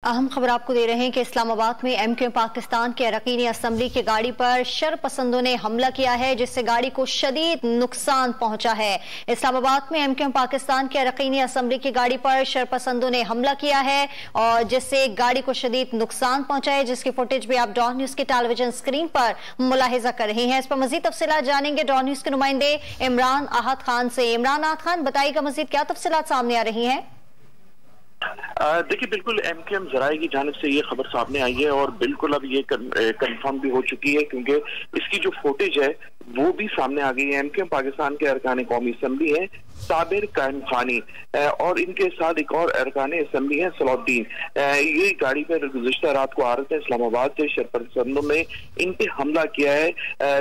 अहम खबर आपको दे रहे हैं कि इस्लामाबाद में एमक्यूएम पाकिस्तान के अरकान असम्बली की गाड़ी पर शरपसंदों ने हमला किया है, जिससे गाड़ी को शदीद नुकसान पहुंचा है। इस्लामाबाद में एमक्यूएम पाकिस्तान के अरकान असम्बली की गाड़ी पर शरपसंदों ने हमला किया है और जिससे गाड़ी को शदीद नुकसान पहुंचा है, जिसकी फुटेज भी आप डॉन न्यूज की टेलीविजन स्क्रीन पर मुलाहिजा कर रहे हैं। इस पर मजीद तफसीलात जानेंगे डॉन न्यूज के नुमाइंदे इमरान आहत खान से। इमरान आहत खान, बताइएगा मजीद क्या तफसीलात सामने आ रही हैं? देखिए, बिल्कुल एमक्यूएम जराए की जानिब से ये खबर सामने आई है और बिल्कुल अब ये कंफर्म भी हो चुकी है, क्योंकि इसकी जो फुटेज है वो भी सामने आ गई है। एमक्यूएम पाकिस्तान के अरकान कौमी असम्बली है साबिर कायम खानी और इनके साथ एक और अरकान असम्बली है सलाउद्दीन। ये गाड़ी पर गुज़िश्ता रात को आ रहे थे इस्लामाबाद से। शरपसंदों ने इन पे हमला किया है,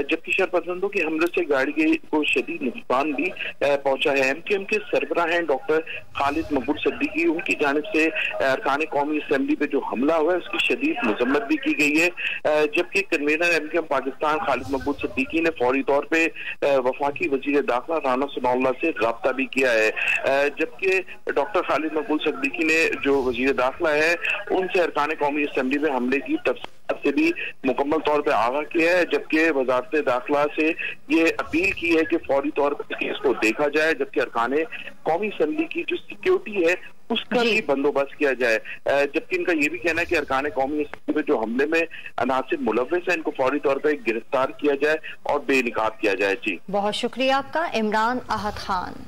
जबकि शरपसंदों के हमले से गाड़ी को शदीद नुकसान भी पहुंचा है। एमक्यूएम के सरबराह हैं डॉक्टर खालिद मकबूल सिद्दीकी, उनकी जानिब से अरकान कौमी असम्बली पे जो हमला हुआ है उसकी शदीद मजम्मत भी की गई है, जबकि कन्वीनर एमक्यूएम पाकिस्तान खालिद मकबूल सिद्दीकी ने फौरी तौर पे वफाकी वजीर दाखिला राना सनाउल्लाह से राब्ता भी किया है, जबकि डॉक्टर खालिद मकबूल सिद्दीकी ने जो वजीर दाखिला है उनसे अरकान कौमी असम्बली में हमले की तफसील से भी मुकम्मल तौर पर आगाह किया है, जबकि वजारत दाखिला से ये अपील की है कि फौरी तौर पर केस को देखा जाए, जबकि अरकान कौमी असम्बली की जो सिक्योरिटी है उसका भी बंदोबस्त किया जाए। जबकि इनका ये भी कहना है कि अरकान कौमी असम्बली में जो हमले में अनासिर मुलव्विस है इनको फौरी तौर पर गिरफ्तार किया जाए और बेनिकाब किया जाए। जी, बहुत शुक्रिया आपका इमरान आहत खान।